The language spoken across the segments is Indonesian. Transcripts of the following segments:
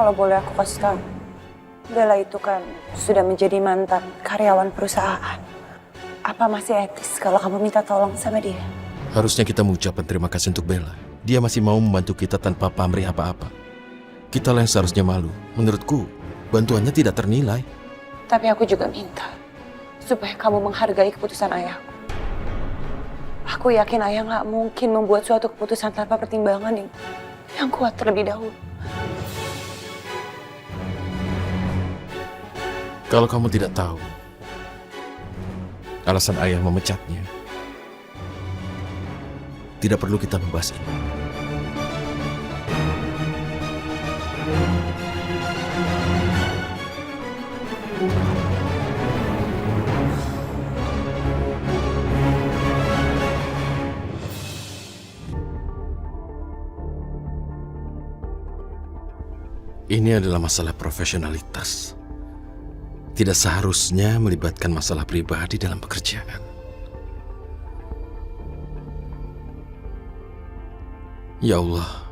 Kalau boleh aku kasih tahu, Bella itu kan sudah menjadi mantan karyawan perusahaan. Apa masih etis kalau kamu minta tolong sama dia? Harusnya kita mengucapkan terima kasih untuk Bella. Dia masih mau membantu kita tanpa pamrih apa-apa. Kita lah yang seharusnya malu. Menurutku, bantuannya tidak ternilai. Tapi aku juga minta supaya kamu menghargai keputusan ayahku. Aku yakin ayah nggak mungkin membuat suatu keputusan tanpa pertimbangan yang kuat terlebih dahulu. Kalau kamu tidak tahu alasan ayah memecatnya, tidak perlu kita membahas ini. Ini adalah masalah profesionalitas. Tidak seharusnya melibatkan masalah pribadi dalam pekerjaan. Ya Allah,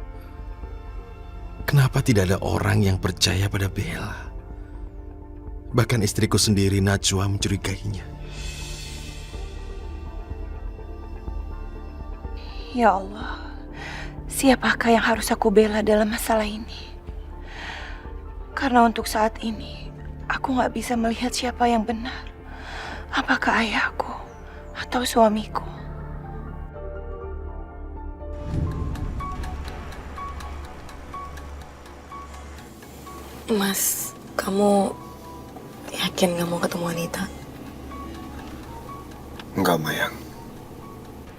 kenapa tidak ada orang yang percaya pada Bella? Bahkan istriku sendiri, Najwa, mencurigainya. Ya Allah, siapakah yang harus aku bela dalam masalah ini? Karena untuk saat ini, aku nggak bisa melihat siapa yang benar. Apakah ayahku atau suamiku? Mas, kamu yakin gak mau ketemu Anita? Enggak, Mayang.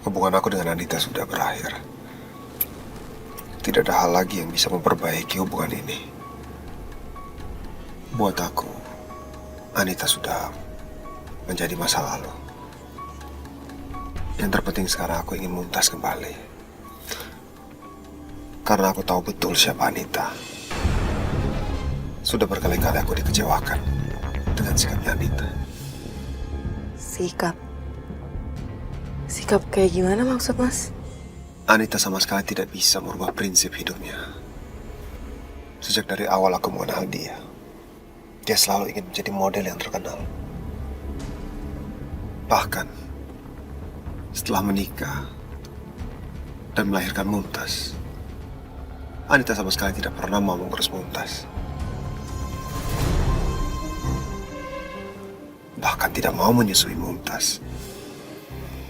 Hubungan aku dengan Anita sudah berakhir. Tidak ada hal lagi yang bisa memperbaiki hubungan ini. Buat aku, Anita sudah menjadi masa lalu. Yang terpenting sekarang aku ingin Mumtaz kembali. Karena aku tahu betul siapa Anita. Sudah berkali-kali aku dikecewakan dengan sikapnya Anita. Sikap? Sikap kayak gimana maksud Mas? Anita sama sekali tidak bisa merubah prinsip hidupnya. Sejak dari awal aku mengenal dia, dia selalu ingin menjadi model yang terkenal. Bahkan setelah menikah dan melahirkan Mumtaz, Anita sama sekali tidak pernah mau mengurus Mumtaz. Bahkan tidak mau menyusui Mumtaz.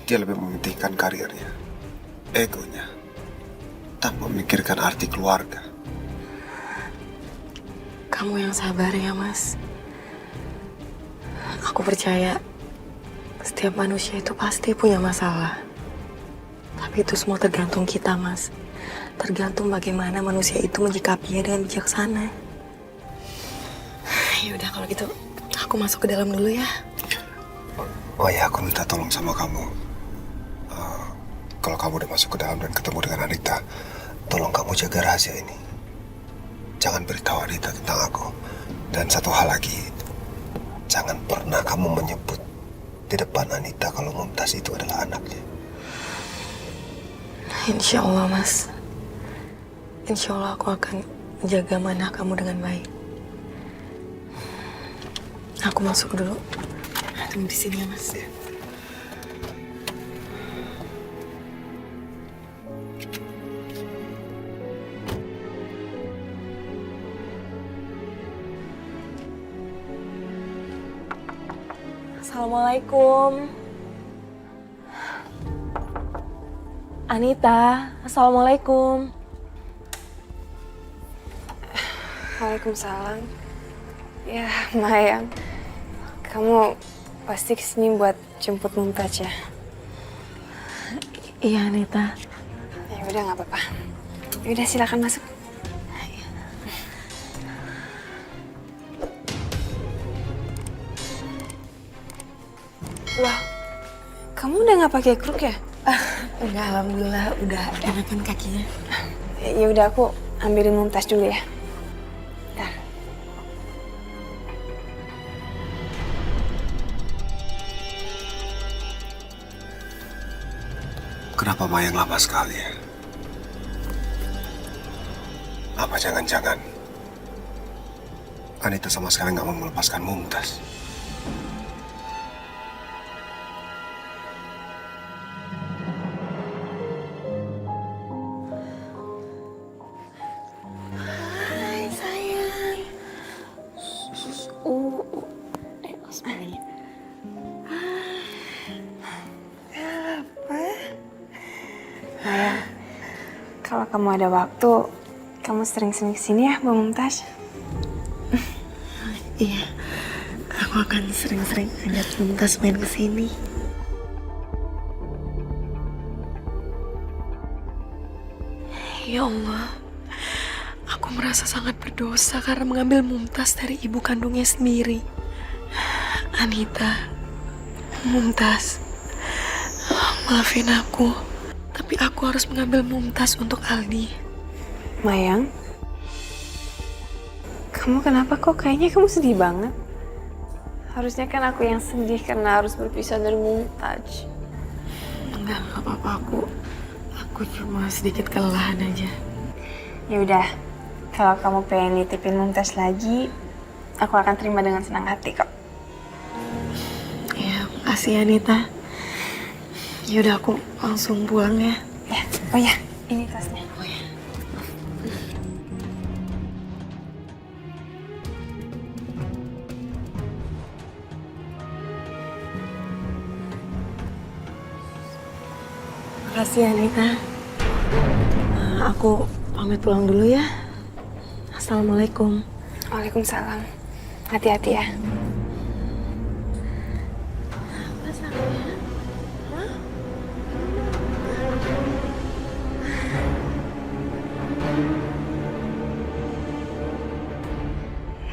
Dia lebih mementingkan karirnya, egonya, tanpa memikirkan arti keluarga. Kamu yang sabar ya Mas. Aku percaya setiap manusia itu pasti punya masalah. Tapi itu semua tergantung kita Mas. Tergantung bagaimana manusia itu menyikapinya dengan bijaksana. Ya udah kalau gitu aku masuk ke dalam dulu ya. Oh ya, aku minta tolong sama kamu. Kalau kamu udah masuk ke dalam dan ketemu dengan Anita, tolong kamu jaga rahasia ini. Jangan beritahu Anita tentang aku. Dan satu hal lagi, jangan pernah kamu menyebut di depan Anita kalau Mumtaz itu adalah anaknya. Insya Allah Mas. Insya Allah aku akan menjaga manah kamu dengan baik. Aku masuk dulu. Tunggu di sini ya Mas. Ya. Assalamualaikum. Anita, assalamualaikum. Waalaikumsalam. Ya, Mayang. Kamu pasti kesini buat jemput Mumtaz ya? Iya Anita. Ya udah nggak apa-apa. Ya udah silakan masuk. Wah, kamu udah nggak pakai kruk ya? Enggak, alhamdulillah udah enakan kakinya. Ya udah aku ambilin Mumtaz dulu ya. Bentar. Kenapa Mayang lama sekali ya? Apa jangan-jangan Anita sama sekali nggak mau melepaskan Mumtaz. Hai sayang. Osmani. Maya, kalau kamu ada waktu, kamu sering-sering kesini ya, Mbak Mumtaz. Iya, aku akan sering-sering ajak Mumtaz main ke sini. Ya Allah, aku merasa sangat berdosa karena mengambil Mumtaz dari ibu kandungnya sendiri. Anita, Mumtaz, maafin aku, tapi aku harus mengambil Mumtaz untuk Aldi. Mayang, kamu kenapa kok kayaknya kamu sedih banget? Harusnya kan aku yang sedih karena harus berpisah dari Mumtaz. Enggak apa-apa, aku cuma sedikit kelelahan aja. Ya udah, kalau kamu pengen nitipin Mumtaz lagi, aku akan terima dengan senang hati kok. Ya, makasih Anita. Yaudah aku langsung pulang ya. Ya, oh ya, ini tasnya. Oh ya. Makasih Anita. Aku pamit pulang dulu ya. Assalamualaikum. Waalaikumsalam. Hati-hati ya. Apa sayang?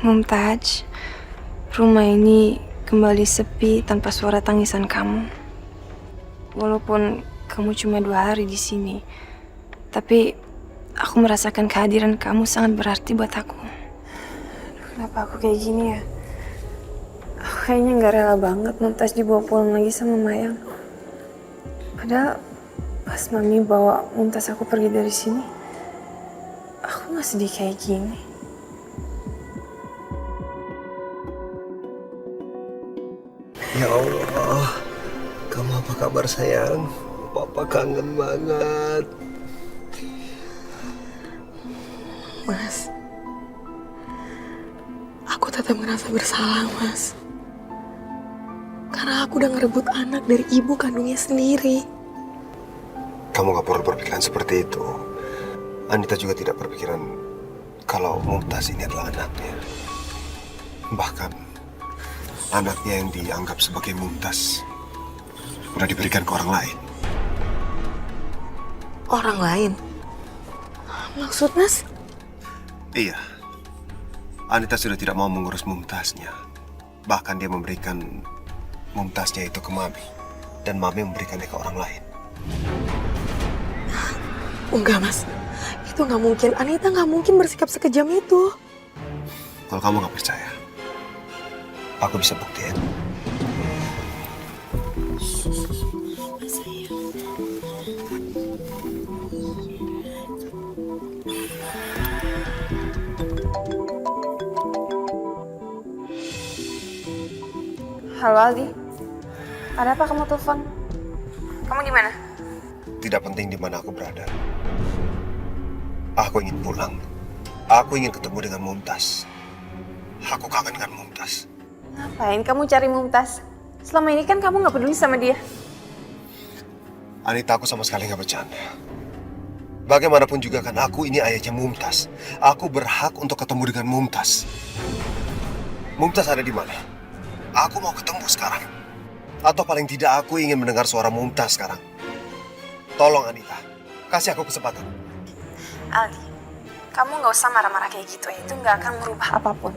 Mumtaz, rumah ini kembali sepi tanpa suara tangisan kamu. Walaupun kamu cuma 2 hari di sini, tapi aku merasakan kehadiran kamu sangat berarti buat aku. Kenapa aku kayak gini ya? Aku kayaknya nggak rela banget Mumtaz dibawa pulang lagi sama Mayang. Padahal pas Mami bawa Mumtaz aku pergi dari sini, aku nggak sedih kayak gini. Ya Allah, kamu apa kabar sayang? Papa kangen banget. Mas, aku tetap merasa bersalah, Mas. Karena aku udah ngerebut anak dari ibu kandungnya sendiri. Kamu gak perlu berpikiran seperti itu. Anita juga tidak berpikiran kalau Mumtaz ini adalah anaknya. Bahkan anaknya yang dianggap sebagai Mumtaz udah diberikan ke orang lain. Orang lain? Maksud Mas? Iya, Anita sudah tidak mau mengurus Mumtaznya. Bahkan dia memberikan Mumtaznya itu ke Mami. Dan Mami memberikannya ke orang lain. Enggak, Mas. Itu nggak mungkin. Anita nggak mungkin bersikap sekejam itu. Kalau kamu gak percaya, aku bisa buktiin. Halo Aldi, ada apa kamu telepon? Kamu di mana? Tidak penting di mana aku berada. Aku ingin pulang. Aku ingin ketemu dengan Mumtaz. Aku kangen dengan Mumtaz. Ngapain kamu cari Mumtaz? Selama ini kan kamu nggak peduli sama dia. Anita, aku sama sekali nggak bercanda. Bagaimanapun juga kan aku ini ayahnya Mumtaz. Aku berhak untuk ketemu dengan Mumtaz. Mumtaz ada di mana? Aku mau ketemu sekarang. Atau paling tidak aku ingin mendengar suara Mumtaz sekarang. Tolong Anita, kasih aku kesempatan. Aldi, kamu nggak usah marah-marah kayak gitu ya. Itu nggak akan merubah apapun.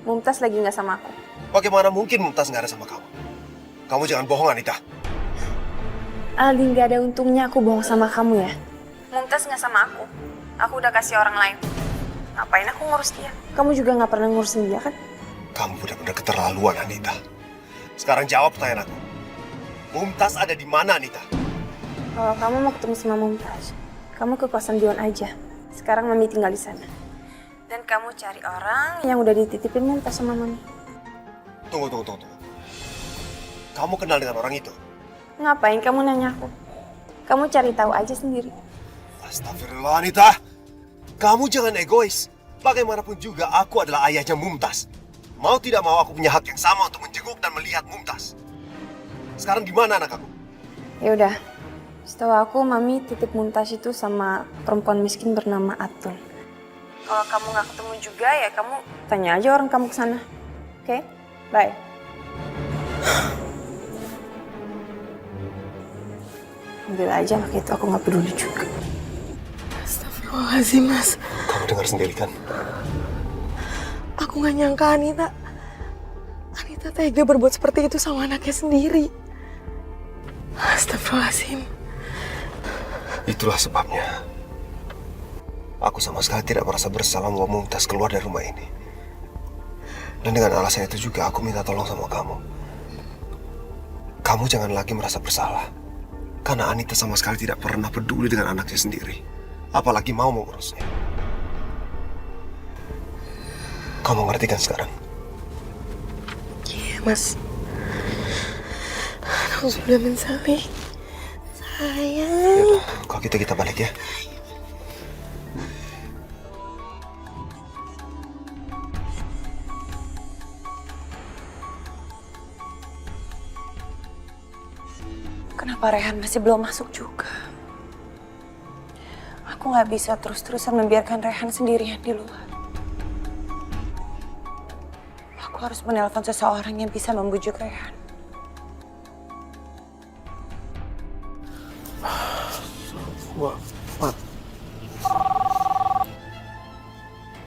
Mumtaz lagi nggak sama aku. Bagaimana mungkin Mumtaz nggak ada sama kamu? Kamu jangan bohong Anita. Aldi, nggak ada untungnya aku bohong sama kamu ya. Mumtaz nggak sama aku. Aku udah kasih orang lain. Ngapain aku ngurus dia? Kamu juga nggak pernah ngurusin dia kan? Kamu benar-benar keterlaluan Anita. Sekarang jawab pertanyaan aku. Mumtaz ada di mana Anita? Kalau kamu mau ketemu sama Mumtaz, kamu ke kosan Dion aja. Sekarang Mami tinggal di sana. Dan kamu cari orang yang udah dititipin Mumtaz sama Mami. Tunggu. Kamu kenal dengan orang itu? Ngapain kamu nanya aku? Kamu cari tahu aja sendiri. Astagfirullah, Anita. Kamu jangan egois. Bagaimanapun juga aku adalah ayahnya Mumtaz. Mau tidak mau aku punya hak yang sama untuk menjenguk dan melihat Mumtaz. Sekarang gimana anak aku? Ya udah. Setahu aku Mami titip Mumtaz itu sama perempuan miskin bernama Atun. Kalau kamu nggak ketemu juga ya kamu tanya aja orang kamu ke sana. Oke? Bye. Ambil aja anak itu, aku nggak peduli juga. Astagfirullahaladzim, Mas. Kamu dengar sendiri kan? Aku nggak nyangka Anita tega berbuat seperti itu sama anaknya sendiri. Astagfirullahaladzim. Itulah sebabnya aku sama sekali tidak merasa bersalah membawa Mumtaz keluar dari rumah ini. Dan dengan alasan itu juga aku minta tolong sama kamu. Kamu jangan lagi merasa bersalah. Karena Anita sama sekali tidak pernah peduli dengan anaknya sendiri. Apalagi mau mengurusnya. Kamu ngerti kan sekarang? Iya, Mas. Aku sudah menyesali. Sayang. Yaudah, kalau gitu kita balik ya. Kenapa Rehan masih belum masuk juga? Aku nggak bisa terus-terusan membiarkan Rehan sendirian di luar. Aku harus menelpon seseorang yang bisa membujuk Rehan. Wah, Mat.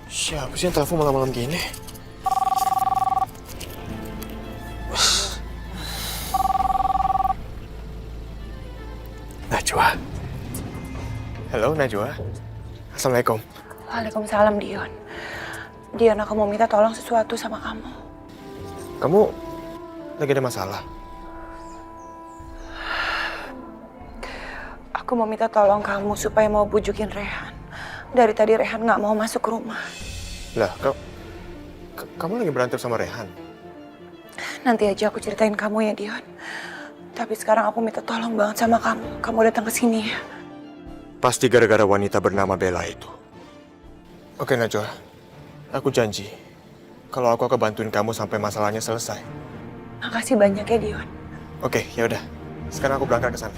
Siapa sih yang telepon malam-malam gini? Najwa. Halo, Najwa. Assalamualaikum. Waalaikumsalam, Dion. Dion, aku mau minta tolong sesuatu sama kamu. Kamu lagi ada masalah? Aku mau minta tolong kamu supaya mau bujukin Rehan. Dari tadi Rehan nggak mau masuk ke rumah. Lah, kamu lagi berantem sama Rehan? Nanti aja aku ceritain kamu ya, Dion. Tapi sekarang aku minta tolong banget sama kamu. Kamu datang ke sini ya. Pasti gara-gara wanita bernama Bella itu. Oke, Najwa. Aku janji. Kalau aku akan bantuin kamu sampai masalahnya selesai. Makasih banyak ya, Dion. Oke, ya udah. Sekarang aku berangkat ke sana.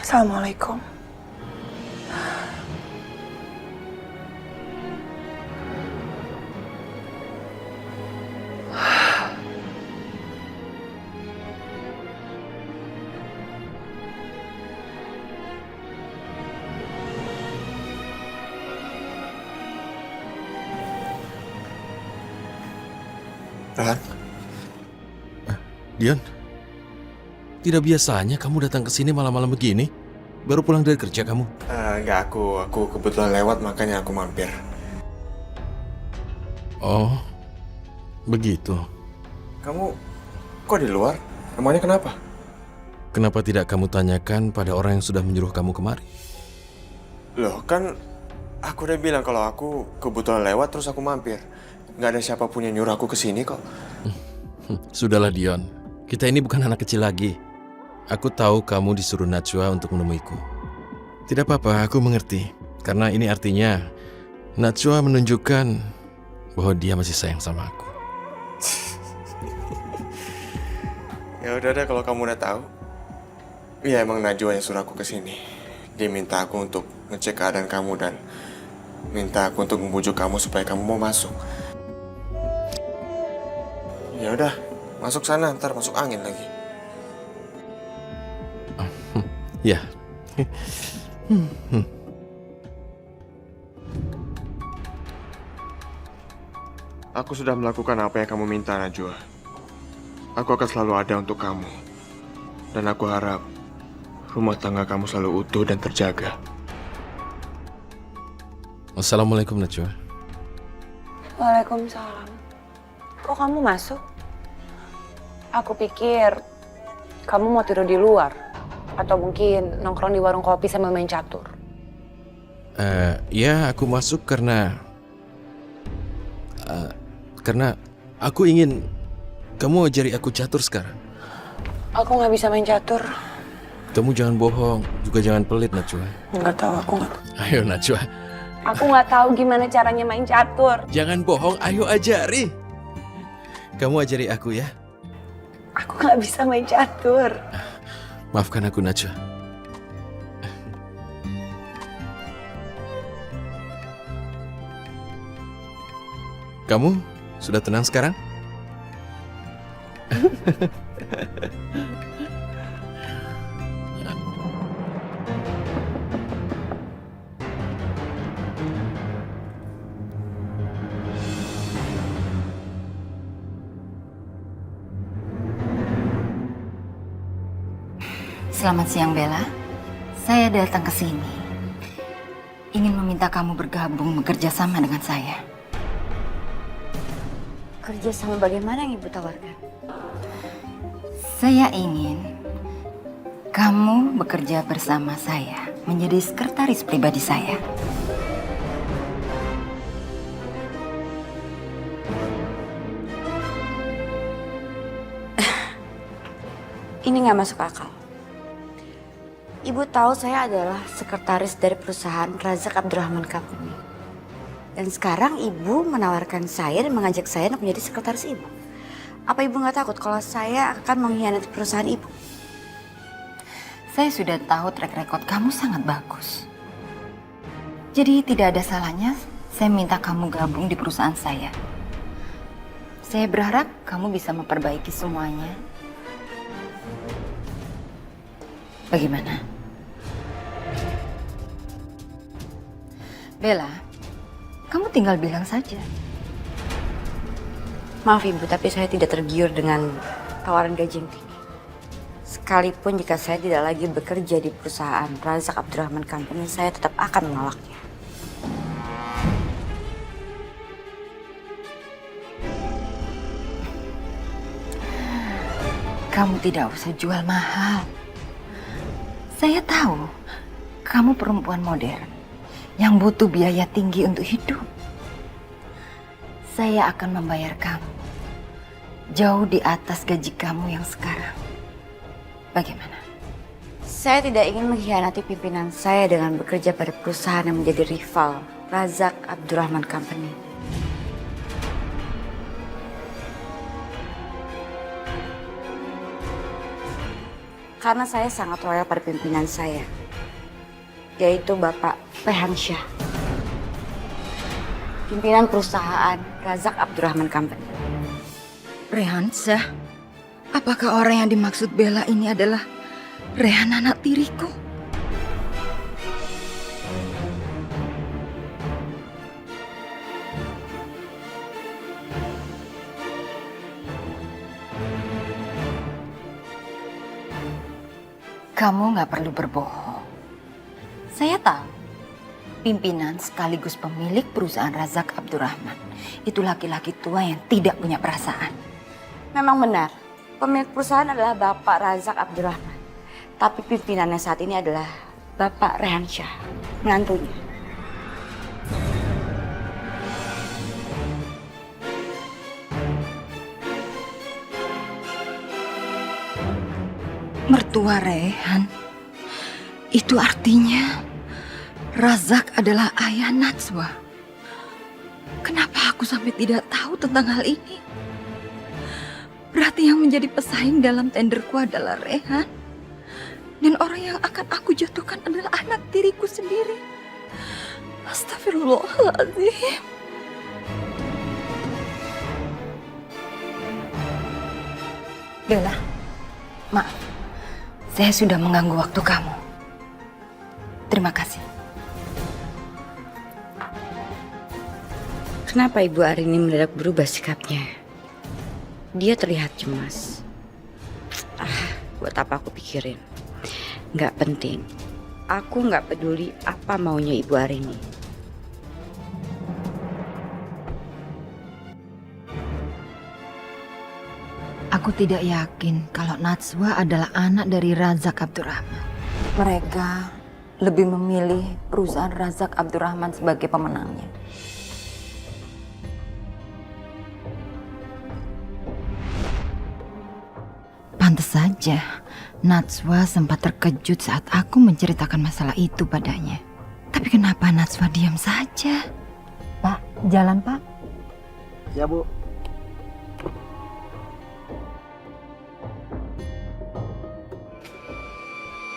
Assalamualaikum. Rehan? Dion, tidak biasanya kamu datang ke sini malam-malam begini. Baru pulang dari kerja kamu? Enggak, aku kebetulan lewat makanya aku mampir. Oh, begitu. Kamu kok di luar? Emangnya kenapa? Kenapa tidak kamu tanyakan pada orang yang sudah menyuruh kamu kemari? Loh, kan aku udah bilang kalau aku kebetulan lewat terus aku mampir. Nggak ada siapapun yang nyuruh aku ke sini kok. Sudahlah Dion, kita ini bukan anak kecil lagi. Aku tahu kamu disuruh Najwa untuk menemuiku. Tidak apa-apa, aku mengerti. Karena ini artinya Najwa menunjukkan bahwa dia masih sayang sama aku. Ya udah deh kalau kamu udah tahu. Iya emang Najwa yang suruh aku ke sini. Dia minta aku untuk ngecek keadaan kamu dan minta aku untuk membujuk kamu supaya kamu mau masuk. Ya udah, masuk sana, ntar masuk angin lagi. Ya. Aku sudah melakukan apa yang kamu minta, Najwa. Aku akan selalu ada untuk kamu. Dan aku harap rumah tangga kamu selalu utuh dan terjaga. Assalamualaikum Najwa. Waalaikumsalam. Kok kamu masuk? Aku pikir kamu mau tidur di luar. Atau mungkin nongkrong di warung kopi sambil main catur. Ya aku masuk karena Karena aku ingin kamu ajari aku catur sekarang. Aku nggak bisa main catur. Kamu jangan bohong, juga jangan pelit Najwa. Nggak tahu, aku nggak tahu. Ayo Najwa, Aku nggak tahu gimana caranya main catur. jangan bohong, ayo ajari. Kamu ajari aku ya. Aku nggak bisa main catur. Maafkan aku Najwa. Kamu sudah tenang sekarang? Selamat siang Bella. Saya datang ke sini ingin meminta kamu bergabung bekerja sama dengan saya. Kerja sama bagaimana yang Ibu tawarkan? Saya ingin kamu bekerja bersama saya menjadi sekretaris pribadi saya. Ini nggak masuk akal. Ibu tahu saya adalah sekretaris dari perusahaan Razak Abdurrahman Company. Dan sekarang Ibu menawarkan saya dan mengajak saya untuk menjadi sekretaris Ibu. Apa Ibu nggak takut kalau saya akan mengkhianati perusahaan Ibu? Saya sudah tahu track record kamu sangat bagus. Jadi tidak ada salahnya saya minta kamu gabung di perusahaan saya. Saya berharap kamu bisa memperbaiki semuanya. Bagaimana? Bella, kamu tinggal bilang saja. Maaf Ibu, tapi saya tidak tergiur dengan tawaran gaji yang tinggi. Sekalipun jika saya tidak lagi bekerja di perusahaan Razak Abdurrahman Company, saya tetap akan menolaknya. Kamu tidak usah jual mahal. Saya tahu kamu perempuan modern yang butuh biaya tinggi untuk hidup. Saya akan membayar kamu jauh di atas gaji kamu yang sekarang. Bagaimana? Saya tidak ingin mengkhianati pimpinan saya dengan bekerja pada perusahaan yang menjadi rival Razak Abdurrahman Company. Karena saya sangat loyal pada pimpinan saya, yaitu Bapak Rehan Syah, pimpinan perusahaan Razak Abdurrahman Company. Rehan Syah? Apakah orang yang dimaksud Bella ini adalah Rehan anak tiriku? Kamu nggak perlu berbohong. Saya tahu, pimpinan sekaligus pemilik perusahaan Razak Abdurrahman itu laki-laki tua yang tidak punya perasaan. Memang benar, pemilik perusahaan adalah Bapak Razak Abdurrahman. Tapi pimpinannya saat ini adalah Bapak Rehan Syah, menantunya. Mertua Rehan, itu artinya Razak adalah ayah Najwa. Kenapa aku sampai tidak tahu tentang hal ini? Berarti yang menjadi pesaing dalam tenderku adalah Rehan. Dan orang yang akan aku jatuhkan adalah anak tiriku sendiri. Astagfirullahaladzim. Bella, maaf. Saya sudah mengganggu waktu kamu. Terima kasih. Kenapa Ibu Arini mendadak berubah sikapnya? Dia terlihat cemas. Buat apa aku pikirin? Nggak penting. Aku nggak peduli apa maunya Ibu Arini. Aku tidak yakin kalau Najwa adalah anak dari Razak Abdurrahman. Mereka lebih memilih perusahaan Razak Abdurrahman sebagai pemenangnya. Pantes saja Najwa sempat terkejut saat aku menceritakan masalah itu padanya. Tapi kenapa Najwa diam saja? Pak, jalan Pak. Ya, Bu.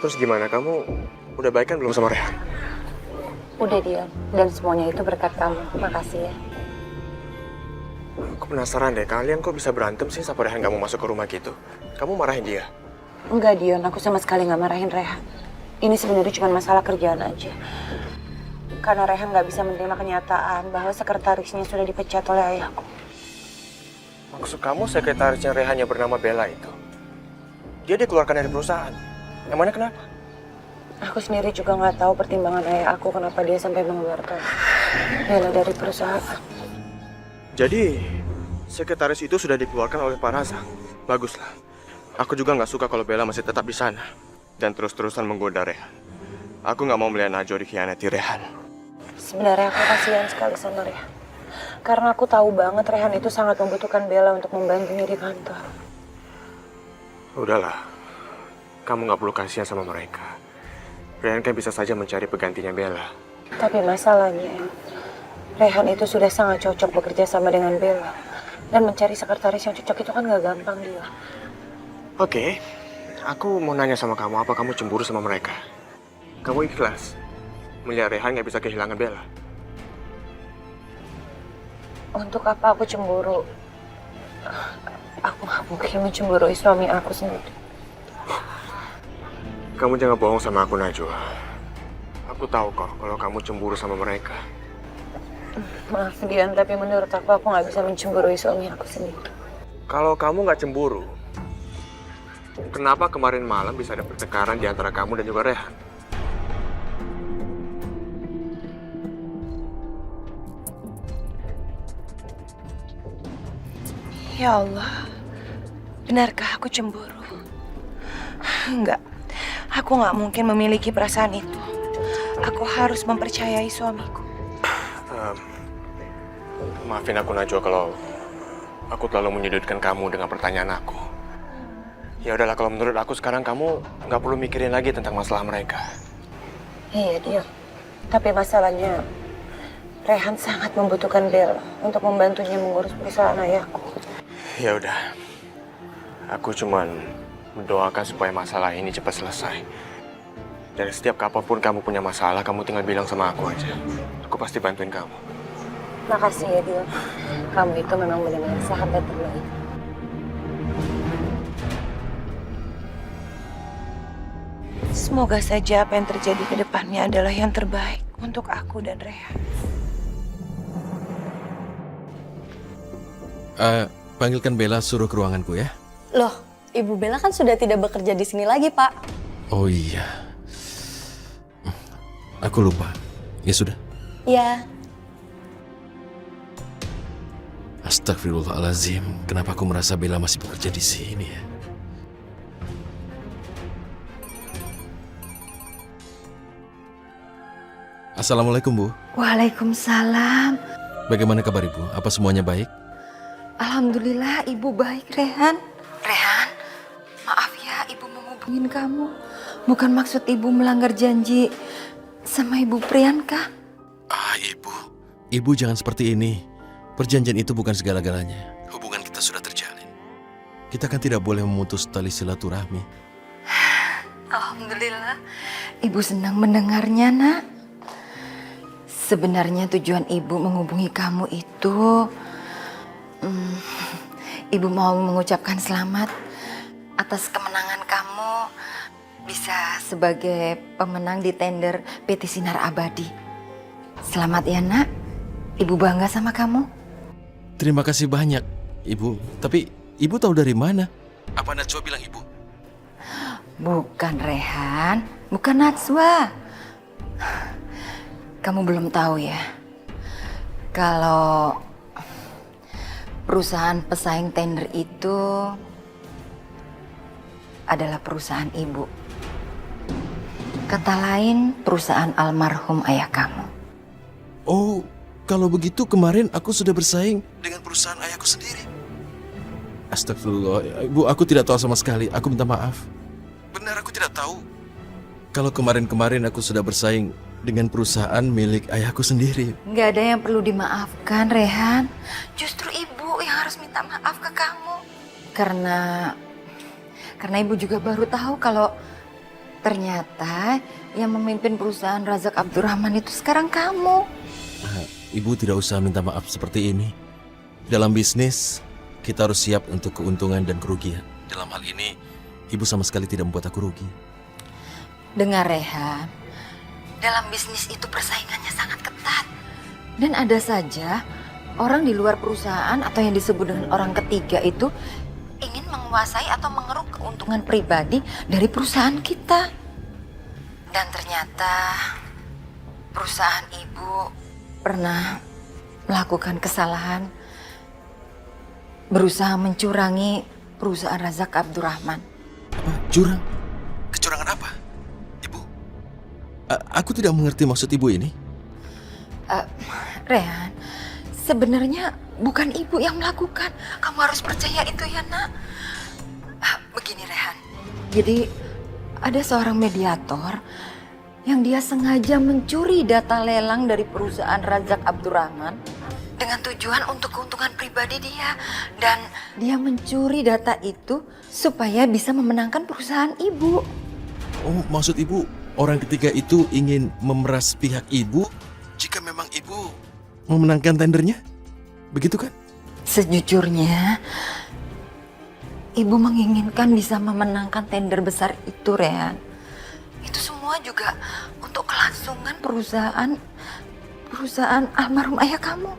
Terus gimana, kamu udah baikan belum sama Rehan? Udah Dion, dan semuanya itu berkat kamu. Makasih ya. Aku penasaran deh, kalian kok bisa berantem sih sampai Rehan gak mau masuk ke rumah gitu? Kamu marahin dia? Enggak Dion, aku sama sekali nggak marahin Rehan. Ini sebenarnya cuma masalah kerjaan aja. Karena Rehan nggak bisa menerima kenyataan bahwa sekretarisnya sudah dipecat oleh ayahku. Maksud kamu sekretarisnya Rehan yang bernama Bella itu? Dia dikeluarkan dari perusahaan. Emangnya kenapa? Aku sendiri juga nggak tahu pertimbangan ayah aku kenapa dia sampai mengeluarkan Bella dari perusahaan. Jadi, sekretaris itu sudah dikeluarkan oleh Pak Razak. Baguslah. Aku juga nggak suka kalau Bella masih tetap di sana dan terus-terusan menggoda Rehan. Aku nggak mau melihat Najwa dikhianati Rehan. Sebenarnya aku kasihan sekali sama Rehan. Karena aku tahu banget Rehan itu sangat membutuhkan Bella untuk membantunya di kantor. Udahlah, kamu nggak perlu kasihan sama mereka. Rehan kan bisa saja mencari penggantinya Bella. Tapi masalahnya, Rehan itu sudah sangat cocok bekerja sama dengan Bella. Dan mencari sekretaris yang cocok itu kan gak gampang dia. Oke, aku mau nanya sama kamu, apa kamu cemburu sama mereka? Kamu ikhlas melihat Rehan nggak bisa kehilangan Bella? Untuk apa aku cemburu? Aku gak mungkin mencemburui suami aku sendiri. Kamu jangan bohong sama aku, Najwa. Aku tahu kok kalau kamu cemburu sama mereka. Maaf Dian, tapi menurut aku nggak bisa mencemburui suami aku sendiri. Kalau kamu nggak cemburu, kenapa kemarin malam bisa ada pertengkaran di antara kamu dan juga Rehan? Ya Allah, benarkah aku cemburu? Enggak, aku nggak mungkin memiliki perasaan itu. Aku harus mempercayai suamiku. Maafin aku, Najwa, kalau aku terlalu menyudutkan kamu dengan pertanyaan aku. Ya udahlah, kalau menurut aku sekarang kamu nggak perlu mikirin lagi tentang masalah mereka. Iya Dian, tapi masalahnya Rehan sangat membutuhkan Bella untuk membantunya mengurus perusahaan ayahku. Ya udah, aku cuman mendoakan supaya masalah ini cepat selesai. Dan setiap kapanpun kamu punya masalah, kamu tinggal bilang sama aku aja. Aku pasti bantuin kamu. Makasih ya Dian, kamu itu memang benar-benar sahabat terbaik. Semoga saja apa yang terjadi ke depannya adalah yang terbaik untuk aku dan Rehan. Panggilkan Bella, suruh ke ruanganku ya. Loh, Ibu Bella kan sudah tidak bekerja di sini lagi, Pak. Oh iya. Aku lupa. Ya sudah. Ya. Astagfirullahalazim. Kenapa aku merasa Bella masih bekerja di sini ya? Assalamualaikum, Bu. Waalaikumsalam. Bagaimana kabar Ibu? Apa semuanya baik? Alhamdulillah Ibu baik, Rehan. Rehan, maaf ya Ibu menghubungin kamu. Bukan maksud Ibu melanggar janji sama Ibu Priyanka. Ibu. Ibu jangan seperti ini. Perjanjian itu bukan segala-galanya. Hubungan kita sudah terjalin. Kita kan tidak boleh memutus tali silaturahmi. Alhamdulillah, Ibu senang mendengarnya, Nak. Sebenarnya tujuan Ibu menghubungi kamu itu... Ibu mau mengucapkan selamat atas kemenangan kamu bisa sebagai pemenang di tender PT Sinar Abadi. Selamat ya, Nak. Ibu bangga sama kamu. Terima kasih banyak, Ibu. Tapi Ibu tahu dari mana? Apa Najwa bilang Ibu? Bukan Rehan, bukan Najwa. Kamu belum tahu ya, kalau perusahaan pesaing tender itu adalah perusahaan Ibu. Kata lain, perusahaan almarhum ayah kamu. Oh, kalau begitu kemarin aku sudah bersaing dengan perusahaan ayahku sendiri. Astagfirullah, Ibu, aku tidak tahu sama sekali. Aku minta maaf. Benar, aku tidak tahu. Kalau kemarin-kemarin aku sudah bersaing dengan perusahaan milik ayahku sendiri. Nggak ada yang perlu dimaafkan, Rehan. Justru ibu yang harus minta maaf ke kamu. Karena ibu juga baru tahu kalau ternyata yang memimpin perusahaan Razak Abdurrahman itu sekarang kamu. Ibu tidak usah minta maaf seperti ini. Dalam bisnis, kita harus siap untuk keuntungan dan kerugian. Dalam hal ini, ibu sama sekali tidak membuat aku rugi. Dengar, Rehan. Dalam bisnis itu persaingannya sangat ketat. Dan ada saja orang di luar perusahaan atau yang disebut dengan orang ketiga itu ingin menguasai atau mengeruk keuntungan pribadi dari perusahaan kita. Dan ternyata perusahaan ibu pernah melakukan kesalahan, berusaha mencurangi perusahaan Razak Abdurrahman. Apa? Curang? Kecurangan apa? Ibu? Aku tidak mengerti maksud ibu ini. Rehan, sebenarnya bukan ibu yang melakukan. Kamu harus percaya itu ya, nak. Begini, Rehan. Jadi ada seorang mediator yang dia sengaja mencuri data lelang dari perusahaan Razak Abdurrahman dengan tujuan untuk keuntungan pribadi dia. Dan dia mencuri data itu supaya bisa memenangkan perusahaan ibu. Oh, maksud ibu, orang ketiga itu ingin memeras pihak ibu jika memang ibu memenangkan tendernya? Begitu kan? Sejujurnya, ibu menginginkan bisa memenangkan tender besar itu, Rehan. Itu semua juga untuk kelangsungan perusahaan almarhum ayah kamu.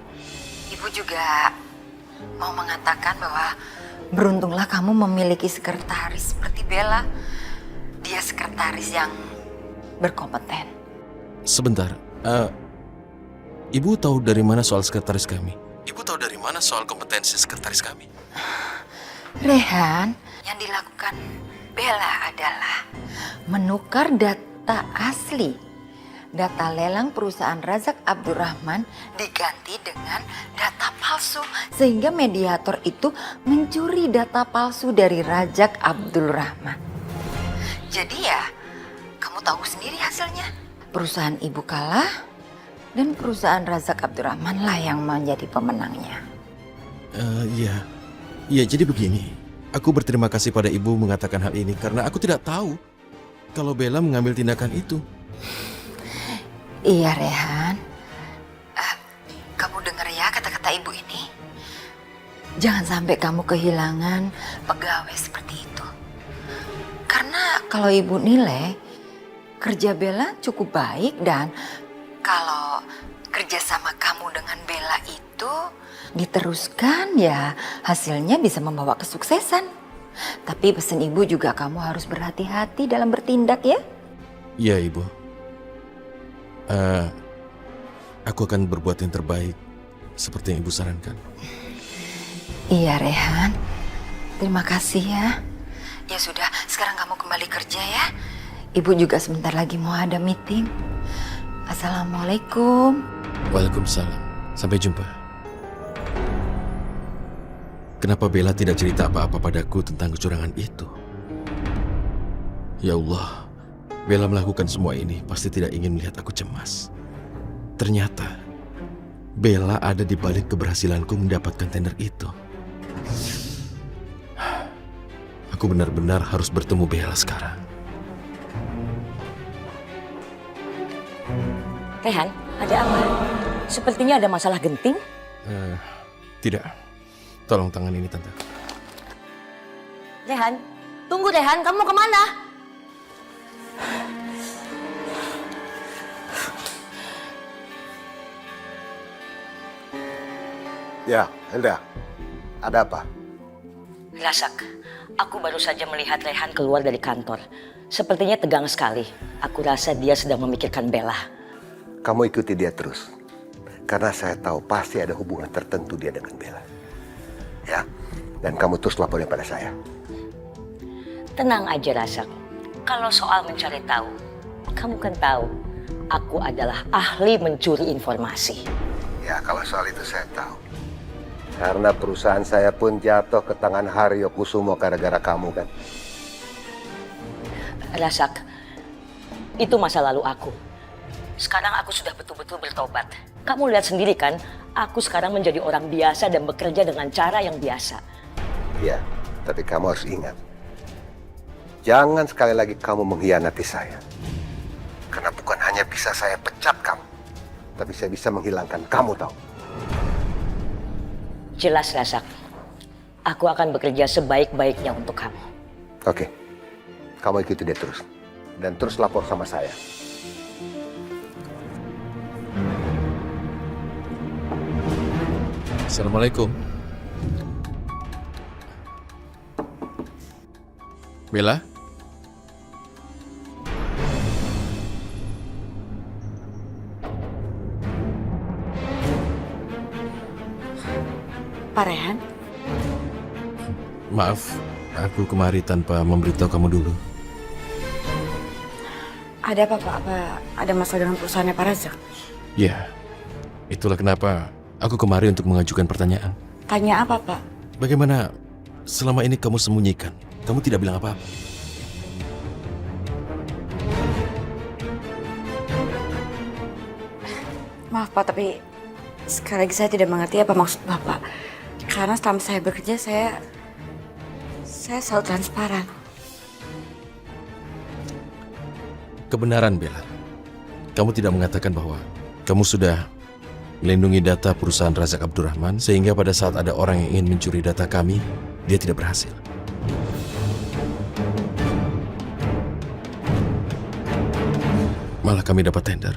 Ibu juga mau mengatakan bahwa beruntunglah kamu memiliki sekretaris seperti Bella. Dia sekretaris yang berkompeten. Sebentar, ibu tahu dari mana soal sekretaris kami? Ibu tahu dari mana soal kompetensi sekretaris kami? Rehan, yang dilakukan Bella adalah menukar data asli. Data lelang perusahaan Razak Abdurrahman diganti dengan data palsu. Sehingga mediator itu mencuri data palsu dari Razak Abdurrahman. Jadi ya, kamu tahu sendiri hasilnya. Perusahaan ibu kalah dan perusahaan Razak Abdurrahman lah yang menjadi pemenangnya. Iya, jadi begini. Aku berterima kasih pada ibu mengatakan hal ini karena aku tidak tahu kalau Bella mengambil tindakan itu. Iya, Rehan. Kamu dengar ya kata-kata ibu ini. Jangan sampai kamu kehilangan pegawai seperti itu. Karena kalau ibu nilai kerja Bella cukup baik dan kalau kerja sama kamu dengan Bella itu diteruskan ya hasilnya bisa membawa kesuksesan. Tapi pesan ibu juga kamu harus berhati-hati dalam bertindak ya. Iya, ibu. Aku akan berbuat yang terbaik seperti yang ibu sarankan. Iya, Rehan. Terima kasih ya. Ya sudah, sekarang kamu kembali kerja ya. Ibu juga sebentar lagi mau ada meeting. Assalamualaikum. Waalaikumsalam. Sampai jumpa. Kenapa Bella tidak cerita apa-apa padaku tentang kecurangan itu? Ya Allah, Bella melakukan semua ini pasti tidak ingin melihat aku cemas. Ternyata Bella ada di balik keberhasilanku mendapatkan tender itu. Aku benar-benar harus bertemu Bella sekarang. Rehan, ada apa? Sepertinya ada masalah genting. Tidak. Tolong tangan ini, Tante. Rehan, tunggu Rehan, kamu kemana? Ya, Helda. Ada apa? Razak, aku baru saja melihat Rehan keluar dari kantor. Sepertinya tegang sekali. Aku rasa dia sedang memikirkan Bella. Kamu ikuti dia terus. Karena saya tahu pasti ada hubungan tertentu dia dengan Bella. Ya, dan kamu terus laporin pada saya. Tenang aja Razak. Kalau soal mencari tahu, kamu kan tahu aku adalah ahli mencuri informasi. Ya, kalau soal itu saya tahu. Karena perusahaan saya pun jatuh ke tangan Haryo Kusumo gara-gara kamu kan. Rasak, itu masa lalu aku. Sekarang aku sudah betul-betul bertobat. Kamu lihat sendiri kan, aku sekarang menjadi orang biasa dan bekerja dengan cara yang biasa. Iya, tapi kamu harus ingat. Jangan sekali lagi kamu mengkhianati saya. Karena bukan hanya bisa saya pecat kamu, tapi saya bisa menghilangkan kamu, tahu. Jelas, Rasak. Aku akan bekerja sebaik-baiknya untuk kamu. Oke, kamu ikuti dia terus. Dan terus lapor sama saya. Assalamualaikum. Bella? Pak Rehan, Maaf, aku kemari tanpa memberitahu kamu dulu. ada apa Pak? Apa ada masalah dengan perusahaannya Pak Razak? Ya, itulah kenapa aku kemari untuk mengajukan pertanyaan. Tanya apa Pak? Bagaimana selama ini kamu sembunyikan? Kamu tidak bilang apa-apa. Maaf Pak, tapi sekali lagi saya tidak mengerti apa maksud Bapak. Karena selama saya bekerja, saya selalu transparan. Kebenaran, Bella. Kamu tidak mengatakan bahwa kamu sudah melindungi data perusahaan Razak Abdurrahman sehingga pada saat ada orang yang ingin mencuri data kami, dia tidak berhasil. Malah kami dapat tender.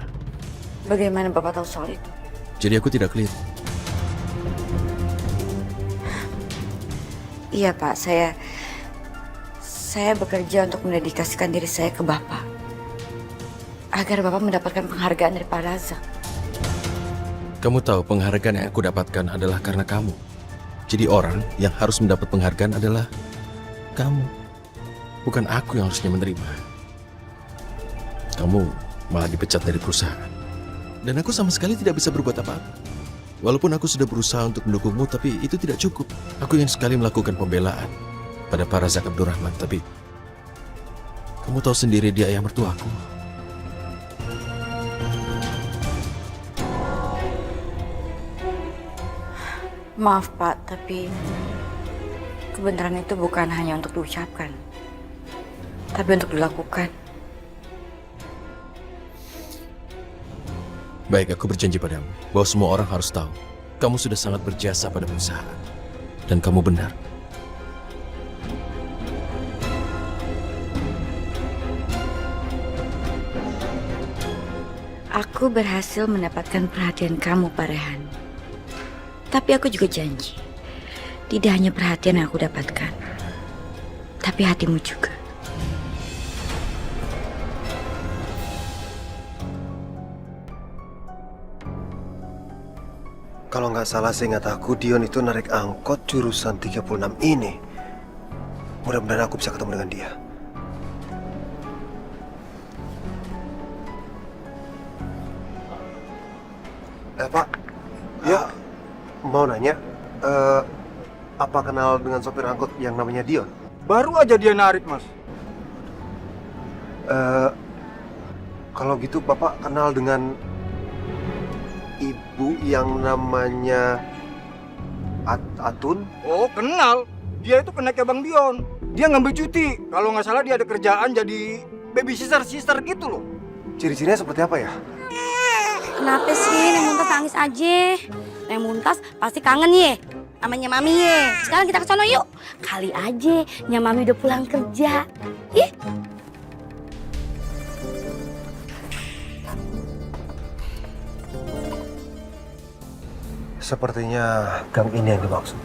Bagaimana Bapak tahu soal itu? Jadi aku tidak keliru. Iya Pak, saya bekerja untuk mendedikasikan diri saya ke Bapak. Agar Bapak mendapatkan penghargaan dari Pak Razak. Kamu tahu penghargaan yang aku dapatkan adalah karena kamu. Jadi orang yang harus mendapat penghargaan adalah kamu. Bukan aku yang harusnya menerima. Kamu malah dipecat dari perusahaan. Dan aku sama sekali tidak bisa berbuat apa-apa. Walaupun aku sudah berusaha untuk mendukungmu, tapi itu tidak cukup. Aku ingin sekali melakukan pembelaan pada Pak Razak Abdurrahman, tapi kamu tahu sendiri dia ayah mertuaku. Maaf Pak, tapi kebenaran itu bukan hanya untuk diucapkan, tapi untuk dilakukan. Baik, aku berjanji padamu bahwa semua orang harus tahu kamu sudah sangat berjasa pada perusahaan. Dan kamu benar. Aku berhasil mendapatkan perhatian kamu, Pak Rehan. Tapi aku juga janji, tidak hanya perhatian yang aku dapatkan, tapi hatimu juga. Kalau nggak salah seingat aku, Dion itu narik angkot jurusan 36 ini. Mudah-mudahan aku bisa ketemu dengan dia. Pak, ya, mau nanya, apa kenal dengan sopir angkot yang namanya Dion? Baru aja dia narik, Mas. Kalau gitu Bapak kenal dengan ibu yang namanya Atun? Oh, kenal. Dia itu keneknya Bang Dion. Dia ngambil cuti. Kalau nggak salah dia ada kerjaan jadi baby sister gitu loh. Ciri-cirinya seperti apa ya? Kenapa sih Neng Muntas nangis aja? Neng Muntas pasti kangen ye sama Mami ye. Sekarang kita ke sono yuk. Kali aja Mami udah pulang kerja. Ih. Sepertinya gang ini yang dimaksud.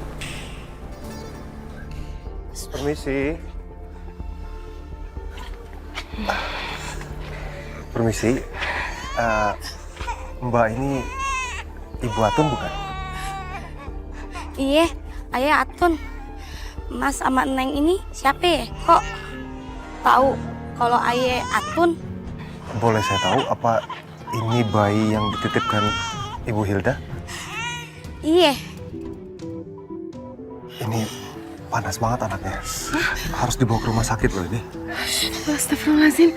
Permisi. Permisi. Mbak ini Ibu Atun bukan? Iya, ayah Atun. Mas sama Neng ini siapa ya? Kok tahu kalau ayah Atun? Boleh saya tahu apa ini bayi yang dititipkan Ibu Hilda? Iya. Ini panas banget anaknya. Harus dibawa ke rumah sakit loh ini. Astagfirullahaladzim.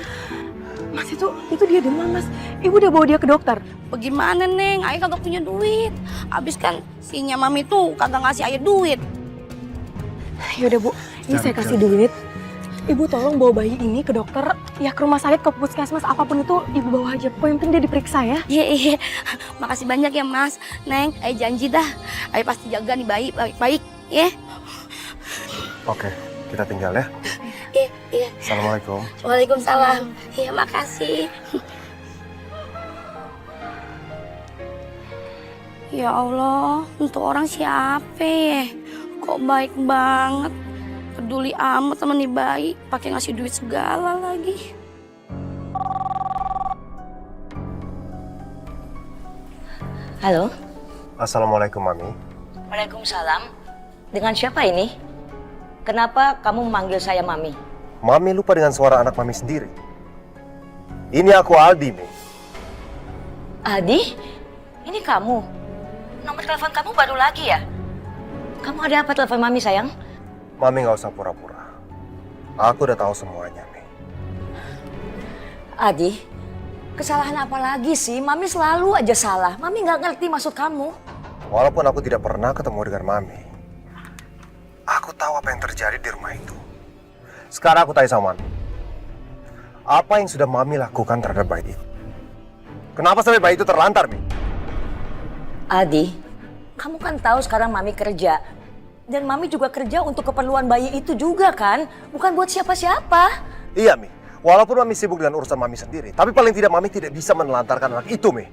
Mas itu dia demam mas. Ibu udah bawa dia ke dokter. Bagaimana Neng? Ayah kagak punya duit. Abis kan sinya Mami tuh kagak ngasih Ayah duit. Yaudah Bu, ini saya kasih duit. Ibu tolong bawa bayi ini ke dokter. Ya ke rumah sakit, ke puskesmas, apapun itu ibu bawa aja. Pokoknya yang penting dia diperiksa ya. Iya. Makasih banyak ya Mas. Neng, Ayah janji dah. Ayah pasti jaga nih bayi baik-baik. Ya. Oke, kita tinggal ya. Iya. Assalamualaikum. Waalaikumsalam. Iya, makasih. Ya Allah, untuk orang siapa ya? Kok baik banget. Peduli amat sama nih bayi, pakai ngasih duit segala lagi. Halo? Assalamualaikum, Mami. Waalaikumsalam. Dengan siapa ini? Kenapa kamu memanggil saya Mami? Mami lupa dengan suara anak Mami sendiri. Ini aku Aldi, Mi. Adi? Ini kamu? Nomor telepon kamu baru lagi ya? Kamu ada apa telepon Mami sayang? Mami nggak usah pura-pura. Aku udah tahu semuanya, Mi. Adi, kesalahan apa lagi sih? Mami selalu aja salah. Mami nggak ngerti maksud kamu. Walaupun aku tidak pernah ketemu dengan Mami, aku tahu apa yang terjadi di rumah itu. Sekarang aku tanya sama Mami, apa yang sudah Mami lakukan terhadap bayi itu? Kenapa sampai bayi itu terlantar, Mi? Adi, kamu kan tahu sekarang Mami kerja. Dan Mami juga kerja untuk keperluan bayi itu juga kan? Bukan buat siapa-siapa. Iya, Mi. Walaupun Mami sibuk dengan urusan Mami sendiri, tapi paling tidak Mami tidak bisa menelantarkan anak itu, Mi.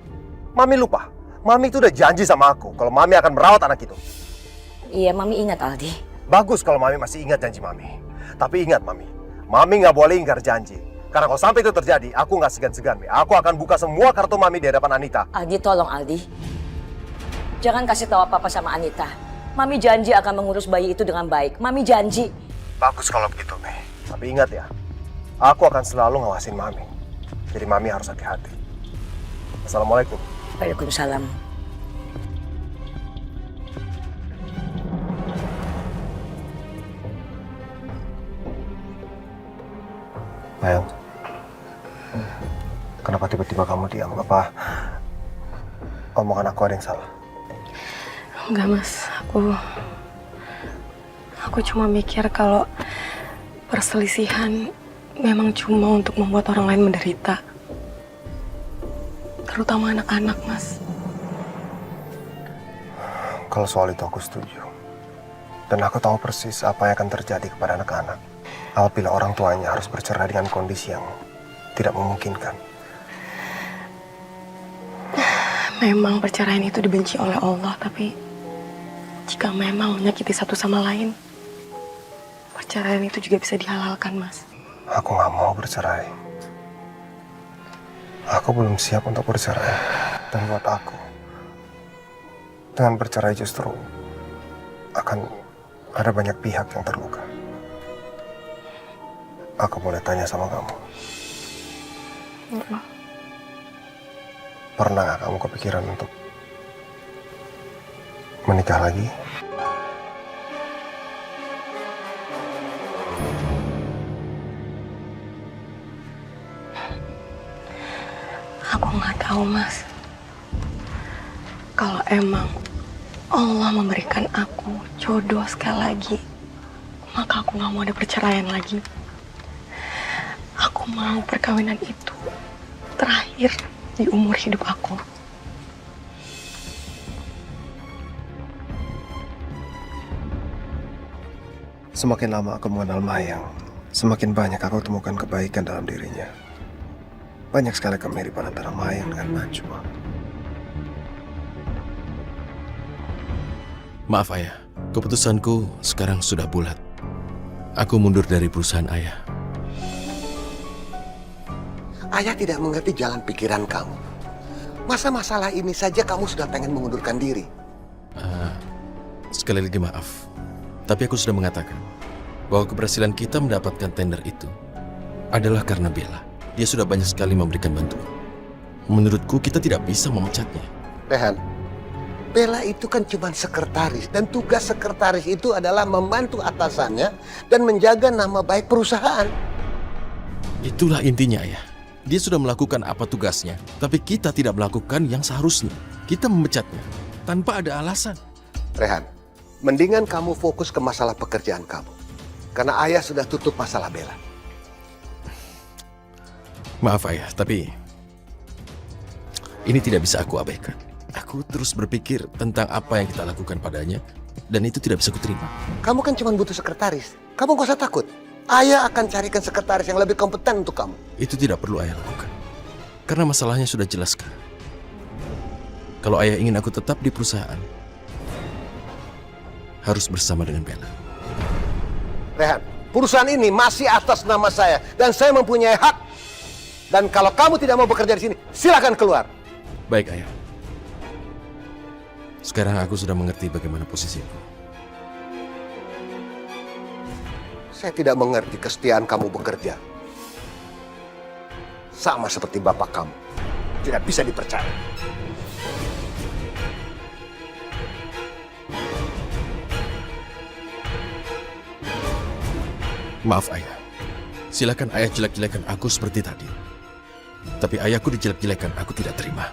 Mami lupa. Mami itu udah janji sama aku kalau Mami akan merawat anak itu. Iya, Mami ingat Aldi. Bagus kalau Mami masih ingat janji Mami. Tapi ingat, Mami. Mami nggak boleh ingkar janji. Karena kalau sampai itu terjadi, aku nggak segan-segan, Mi. Aku akan buka semua kartu Mami di hadapan Anita. Aldi, tolong Aldi. Jangan kasih tahu apa-apa sama Anita. Mami janji akan mengurus bayi itu dengan baik. Mami janji. Bagus kalau begitu, Mi. Tapi ingat ya, aku akan selalu ngawasin Mami. Jadi Mami harus hati-hati. Assalamualaikum. Waalaikumsalam. Sayang, kenapa tiba-tiba kamu diam? Apa omongan aku ada yang salah? Enggak mas, aku cuma mikir kalau perselisihan memang cuma untuk membuat orang lain menderita. Terutama anak-anak, Mas. Kalau soal itu aku setuju. Dan aku tahu persis apa yang akan terjadi kepada anak-anak apabila orang tuanya harus bercerai dengan kondisi yang tidak memungkinkan. Memang perceraian itu dibenci oleh Allah, tapi jika memang menyakiti satu sama lain, perceraian itu juga bisa dihalalkan, Mas. Aku nggak mau bercerai. Aku belum siap untuk bercerai. Dan buat aku, dengan bercerai justru akan ada banyak pihak yang terluka. Aku boleh tanya sama kamu? Pernah nggak kamu kepikiran untuk menikah lagi? Aku nggak tahu, Mas. Kalau emang Allah memberikan aku jodoh sekali lagi, maka aku nggak mau ada perceraian lagi. Aku mau perkawinan itu terakhir di umur hidup aku. Semakin lama aku mengenal Mayang, semakin banyak aku temukan kebaikan dalam dirinya. Banyak sekali kemiripan antara Mayang dengan Najwa. Maaf ayah, keputusanku sekarang sudah bulat. Aku mundur dari perusahaan ayah. Ayah tidak mengerti jalan pikiran kamu. Masa masalah ini saja kamu sudah pengen mengundurkan diri. Sekali lagi maaf, tapi aku sudah mengatakan bahwa keberhasilan kita mendapatkan tender itu adalah karena Bella. Dia sudah banyak sekali memberikan bantuan. Menurutku kita tidak bisa memecatnya. Rehan, Bella itu kan cuma sekretaris, dan tugas sekretaris itu adalah membantu atasannya dan menjaga nama baik perusahaan. Itulah intinya, Ayah. Dia sudah melakukan apa tugasnya, tapi kita tidak melakukan yang seharusnya. Kita memecatnya tanpa ada alasan. Rehan, mendingan kamu fokus ke masalah pekerjaan kamu. Karena ayah sudah tutup masalah Bella. Maaf, Ayah, tapi ini tidak bisa aku abaikan. Aku terus berpikir tentang apa yang kita lakukan padanya, dan itu tidak bisa kuterima. Kamu kan cuma butuh sekretaris. Kamu gak usah takut. Ayah akan carikan sekretaris yang lebih kompeten untuk kamu. Itu tidak perlu Ayah lakukan. Karena masalahnya sudah jelas sekarang. Kalau Ayah ingin aku tetap di perusahaan, harus bersama dengan Bella. Rehan, perusahaan ini masih atas nama saya, dan saya mempunyai hak. Dan kalau kamu tidak mau bekerja di sini, silakan keluar. Baik, Ayah. Sekarang aku sudah mengerti bagaimana posisiku. Saya tidak mengerti kesetiaan kamu bekerja. Sama seperti bapak kamu. Tidak bisa dipercaya. Maaf, Ayah. Silakan Ayah jelek-jelekan aku seperti tadi. Tapi ayahku dijelek-jelekan, aku tidak terima.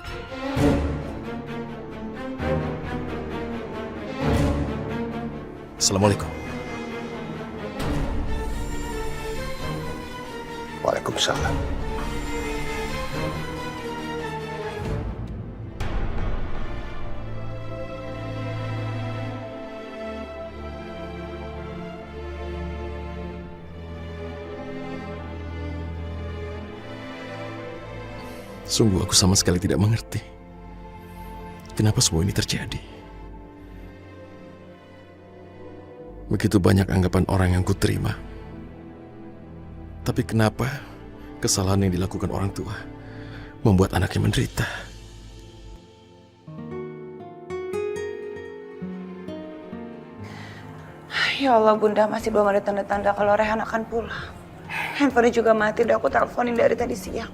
Assalamualaikum. Waalaikumsalam. Sungguh aku sama sekali tidak mengerti kenapa semua ini terjadi. Begitu banyak anggapan orang yang kuterima. Tapi kenapa kesalahan yang dilakukan orang tua membuat anaknya menderita? Ya Allah, Bunda, masih belum ada tanda-tanda kalau Rehan akan pulang. Handphonenya juga mati, udah aku teleponin dari tadi siang.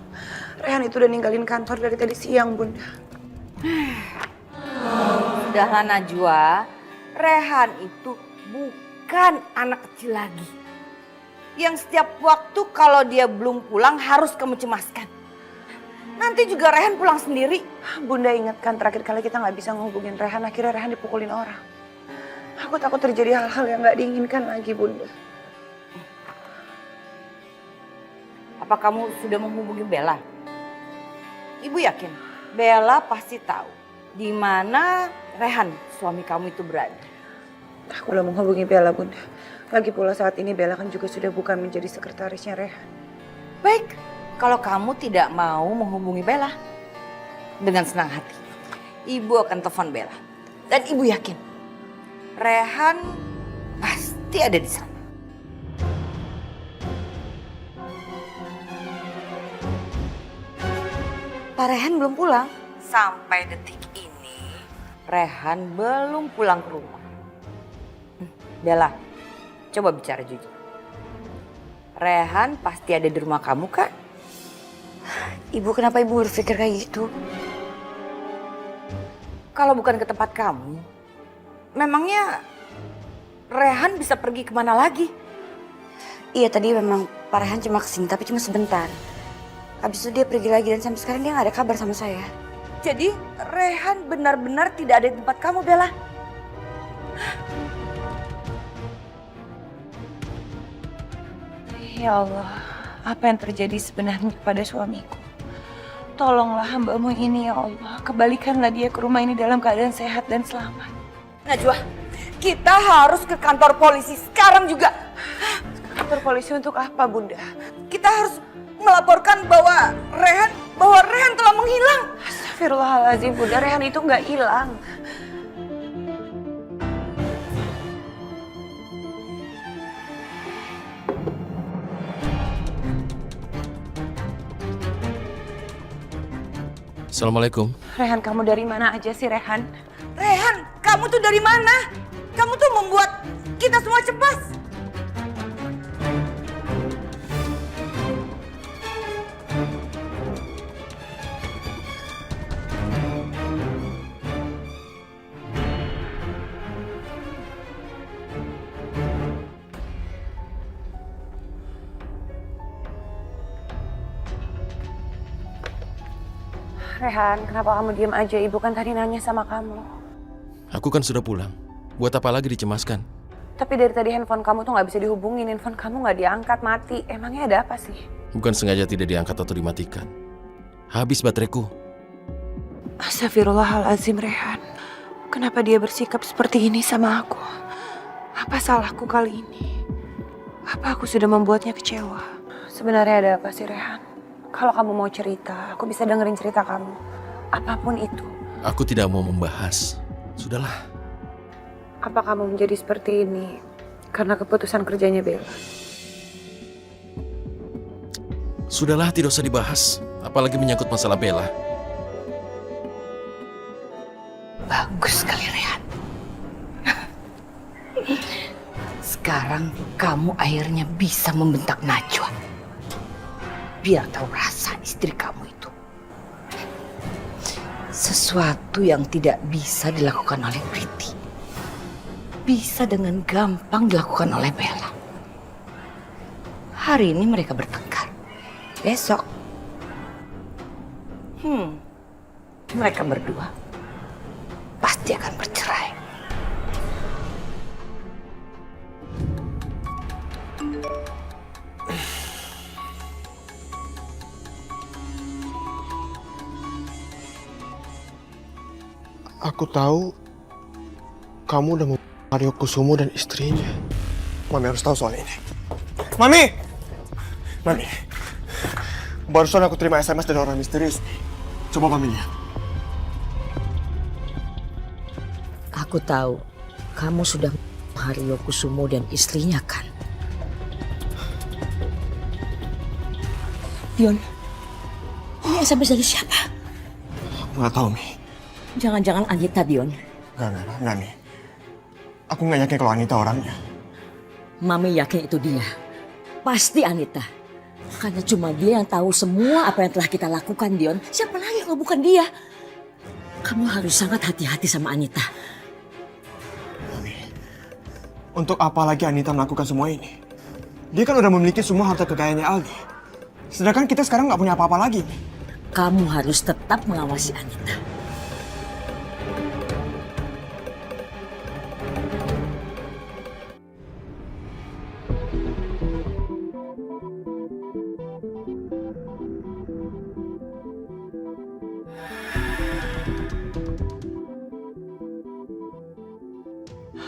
Rehan itu udah ninggalin kantor dari tadi siang, Bunda. Sudahlah Najwa, Rehan itu bukan anak kecil lagi. Yang setiap waktu kalau dia belum pulang harus kamu cemaskan. Nanti juga Rehan pulang sendiri. Bunda ingatkan terakhir kali kita nggak bisa ngehubungin Rehan, akhirnya Rehan dipukulin orang. Aku takut terjadi hal-hal yang nggak diinginkan lagi, Bunda. Apa kamu sudah menghubungi Bella? Ibu yakin Bella pasti tahu di mana Rehan suami kamu itu berada. Aku belum menghubungi Bella, Bunda. Lagi pula saat ini Bella kan juga sudah bukan menjadi sekretarisnya Rehan. Baik, kalau kamu tidak mau menghubungi Bella, dengan senang hati Ibu akan telepon Bella. Dan Ibu yakin Rehan pasti ada di sana. Pak Rehan belum pulang. Sampai detik ini, Rehan belum pulang ke rumah. Bella, coba bicara jujur. Rehan pasti ada di rumah kamu, Kak? Ibu, kenapa ibu berpikir kayak gitu? Kalau bukan ke tempat kamu, memangnya Rehan bisa pergi kemana lagi? Iya, tadi memang Pak Rehan cuma kesini, tapi cuma sebentar. Habis itu dia pergi lagi dan sampai sekarang dia nggak ada kabar sama saya. Jadi Rehan benar-benar tidak ada di tempat kamu, Bella? Ya Allah, apa yang terjadi sebenarnya kepada suamiku? Tolonglah hamba-Mu ini, ya Allah. Kembalikanlah dia ke rumah ini dalam keadaan sehat dan selamat. Najwa, kita harus ke kantor polisi sekarang juga. Kantor polisi untuk apa, Bunda? Kita harus melaporkan bahwa Rehan telah menghilang. Astagfirullahaladzim, Bunda. Rehan itu nggak hilang. Assalamualaikum. Rehan, kamu dari mana aja sih, Rehan? Rehan, kamu tuh dari mana? Kamu tuh membuat kita semua cemas. Rehan, kenapa kamu diem aja? Ibu kan tadi nanya sama kamu. Aku kan sudah pulang. Buat apa lagi dicemaskan? Tapi dari tadi handphone kamu tuh nggak bisa dihubungin, handphone kamu nggak diangkat, mati. Emangnya ada apa sih? Bukan sengaja tidak diangkat atau dimatikan. Habis bateraiku. Astagfirullahalazim, Rehan. Kenapa dia bersikap seperti ini sama aku? Apa salahku kali ini? Apa aku sudah membuatnya kecewa? Sebenarnya ada apa sih, Rehan? Kalau kamu mau cerita, aku bisa dengerin cerita kamu. Apapun itu. Aku tidak mau membahas. Sudahlah. Apa kamu menjadi seperti ini karena keputusan kerjanya Bella? Sudahlah, tidak usah dibahas. Apalagi menyangkut masalah Bella. Bagus sekali, Rehan. Sekarang kamu akhirnya bisa membentak Najwa. Biar tahu rasa istri kamu itu. Sesuatu yang tidak bisa dilakukan oleh Priti, bisa dengan gampang dilakukan oleh Bella. Hari ini mereka bertengkar. Besok, mereka berdua pasti akan bercerai. Aku tahu kamu udah mau Mario Kusumo dan istrinya. Mami harus tahu soal ini. Mami! Mami. Barusan aku terima SMS dari orang misterius. Coba Mami lihat. Aku tahu kamu sudah Mario Kusumo dan istrinya kan? Dion, ini SMS dari siapa? Aku nggak tahu, Mi. Jangan-jangan Anita, Dion. Nggak, Mi. Aku nggak yakin kalau Anita orangnya. Mami yakin itu dia. Pasti Anita. Karena cuma dia yang tahu semua apa yang telah kita lakukan, Dion. Siapa lagi kalau bukan dia? Kamu harus sangat hati-hati sama Anita. Mami, untuk apa lagi Anita melakukan semua ini? Dia kan udah memiliki semua harta kekayaannya Aldi. Sedangkan kita sekarang nggak punya apa-apa lagi. Kamu harus tetap mengawasi Anita.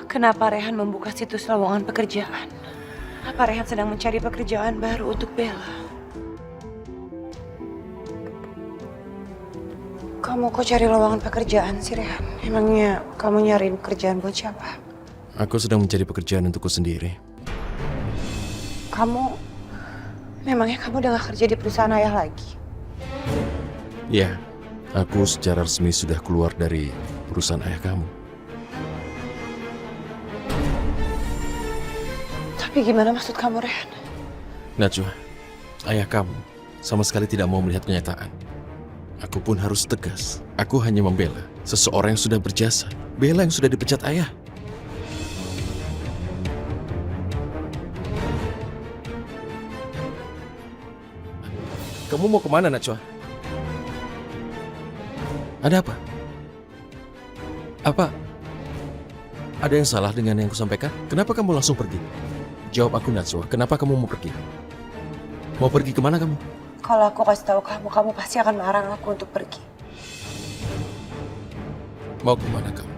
Kenapa Rehan membuka situs lowongan pekerjaan? Apa Rehan sedang mencari pekerjaan baru untuk Bella? Kamu kok cari lowongan pekerjaan sih, Rehan? Emangnya kamu nyariin pekerjaan buat siapa? Aku sedang mencari pekerjaan untukku sendiri. Memangnya kamu udah gak kerja di perusahaan ayah lagi? Ya, aku secara resmi sudah keluar dari perusahaan ayah kamu. Tapi gimana maksud kamu, Rehan? Najwa, ayah kamu sama sekali tidak mau melihat kenyataan. Aku pun harus tegas. Aku hanya membela seseorang yang sudah berjasa. Bella yang sudah dipecat ayah. Kamu mau kemana, Najwa? Ada apa? Apa? Ada yang salah dengan yang kusampaikan? Kenapa kamu langsung pergi? Jawab aku, Najwa. Kenapa kamu mau pergi? Mau pergi kemana kamu? Kalau aku kasih tahu kamu, kamu pasti akan melarang aku untuk pergi. Mau kemana kamu?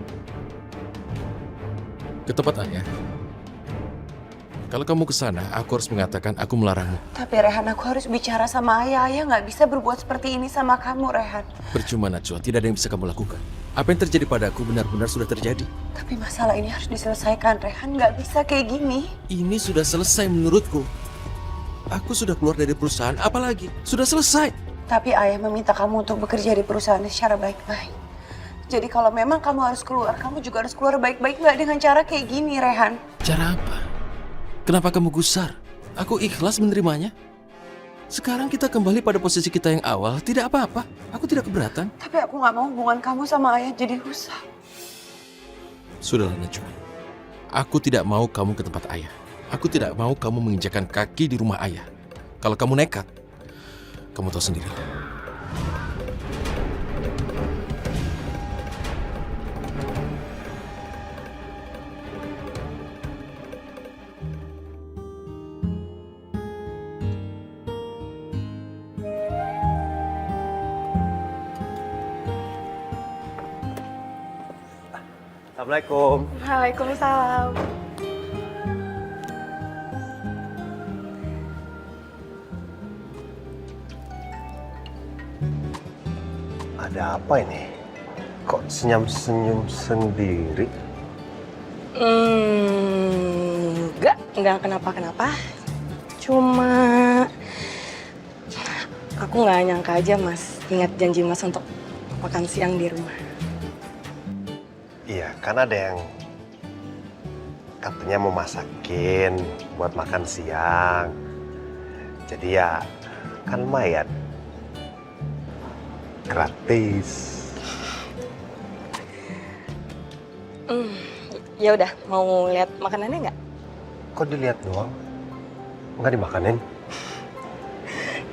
Ke tempat ayah. Kalau kamu ke sana, aku harus mengatakan aku melarangmu. Tapi Rehan, aku harus bicara sama ayah. Ayah nggak bisa berbuat seperti ini sama kamu, Rehan. Percuma, Najwa. Tidak ada yang bisa kamu lakukan. Apa yang terjadi padaku benar-benar sudah terjadi. Tapi masalah ini harus diselesaikan, Rehan. Nggak bisa kayak gini. Ini sudah selesai menurutku. Aku sudah keluar dari perusahaan, apalagi? Sudah selesai. Tapi ayah meminta kamu untuk bekerja di perusahaan secara baik-baik. Jadi kalau memang kamu harus keluar, kamu juga harus keluar baik-baik, nggak dengan cara kayak gini, Rehan. Cara apa? Kenapa kamu gusar? Aku ikhlas menerimanya. Sekarang kita kembali pada posisi kita yang awal, tidak apa-apa. Aku tidak keberatan. Tapi aku nggak mau hubungan kamu sama ayah jadi rusak. Sudahlah, Najwa. Aku tidak mau kamu ke tempat ayah. Aku tidak mau kamu menginjakan kaki di rumah ayah. Kalau kamu nekat, kamu tahu sendiri. Assalamualaikum. Waalaikumsalam. Ada apa ini? Kok senyum-senyum sendiri? Enggak kenapa-kenapa. Cuma aku nggak nyangka aja Mas ingat janji Mas untuk makan siang di rumah. Iya, kan ada yang katanya mau masakin buat makan siang. Jadi ya kan lumayan. Gratis. Ya udah, mau lihat makanannya nggak? Kok dilihat doang? Nggak dimakanin?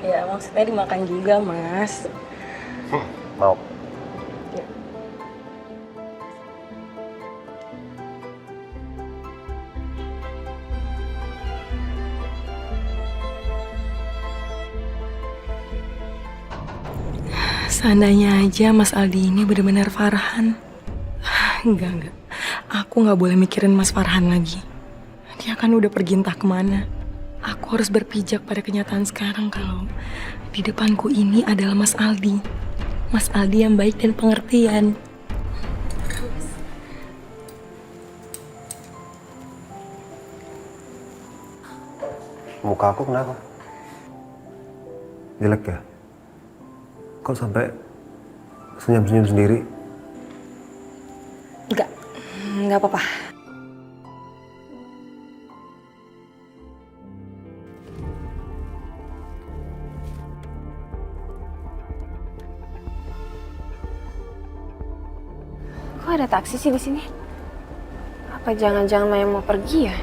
Ya maksudnya dimakan juga Mas. Mau. Seandainya aja Mas Aldi ini benar-benar Farhan. Enggak. Aku nggak boleh mikirin Mas Farhan lagi. Dia kan udah pergi entah kemana. Aku harus berpijak pada kenyataan sekarang kalau di depanku ini adalah Mas Aldi. Mas Aldi yang baik dan pengertian. Muka aku kenapa? Jelek ya? Kok sampai senyum-senyum sendiri? Enggak apa-apa. Kok ada taksi sih di sini? Apa jangan-jangan Maya mau pergi ya?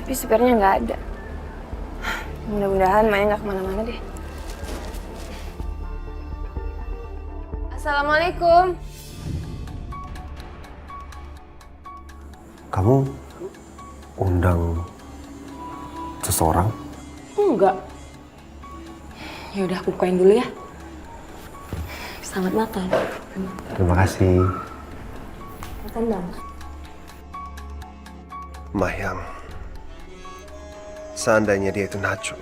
Tapi supirnya nggak ada. Mudah-mudahan Maya nggak kemana-mana deh. Assalamualaikum. Kamu undang seseorang? Enggak. Ya udah aku bukain dulu ya. Selamat makan. Terima kasih. Makan dong. Mayang, seandainya dia itu Najwa.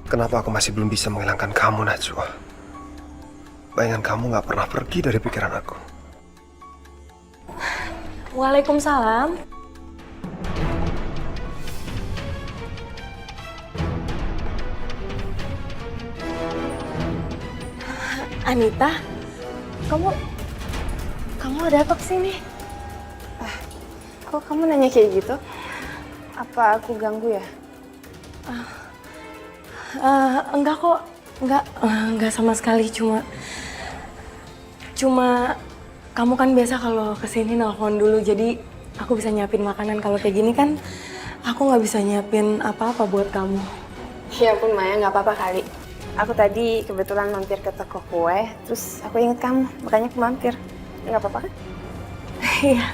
Kenapa aku masih belum bisa menghilangkan kamu, Najwa? Bayangan kamu gak pernah pergi dari pikiran aku. Waalaikumsalam. Anita, kamu udah datang sini? Kok kamu nanya kayak gitu? Apa aku ganggu ya? Enggak kok, enggak sama sekali, cuma kamu kan biasa kalau kesini nelfon dulu, jadi aku bisa nyiapin makanan. Kalau kayak gini kan aku nggak bisa nyiapin apa-apa buat kamu. Ya ampun Maya, nggak apa-apa kali. Aku tadi kebetulan mampir ke toko kue, terus aku inget kamu, makanya aku mampir. Nggak apa-apa kan? Iya,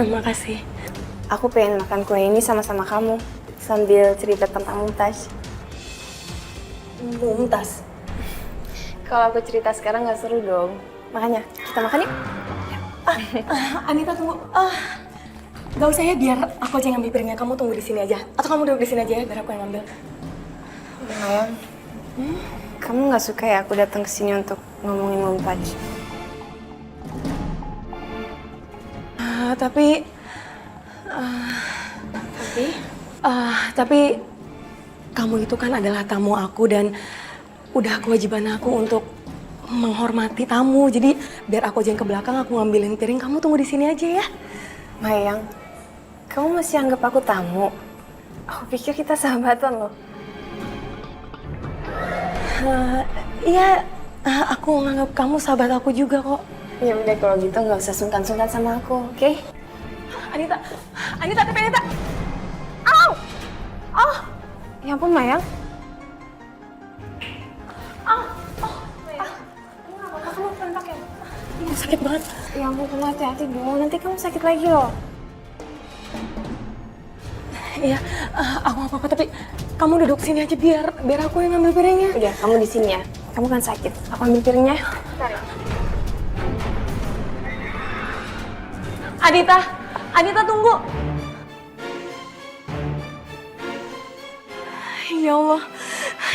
makasih. Aku pengen makan kue ini sama-sama kamu, sambil cerita tentang Mumtaz. Mumtaz? Kalau aku cerita sekarang nggak seru dong. Makanya, kita makan yuk. Anita tunggu. Gak usah ya, biar aku aja yang ngambil piringnya. Kamu tunggu di sini aja. Atau kamu duduk di sini aja ya, biar aku yang ngambil. Maya, kamu nggak suka ya aku datang ke sini untuk ngomongin Mumtaz? Tapi kamu itu kan adalah tamu aku dan udah kewajiban aku untuk menghormati tamu. Jadi biar aku aja yang ke belakang, aku ngambilin piring. Kamu tunggu di sini aja ya. Mayang, kamu masih anggap aku tamu? Aku pikir kita sahabatan loh. Iya, aku nganggap kamu sahabat aku juga kok. Ya udah kalau gitu nggak usah sungkan-sungkan sama aku, oke? Anita, tapi Anita. Ya ampun Mayang. Kamu pentak ya? Ini sakit banget. Ya ampun, kamu hati-hati dong. Nanti kamu sakit lagi loh. Iya, aku nggak apa-apa, tapi kamu duduk sini aja biar aku yang ngambil piringnya. Udah, kamu di sini ya. Kamu kan sakit. Aku ambil piringnya. Anita tunggu. Ya Allah,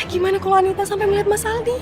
gimana kalau Anita sampai melihat Mas Aldi?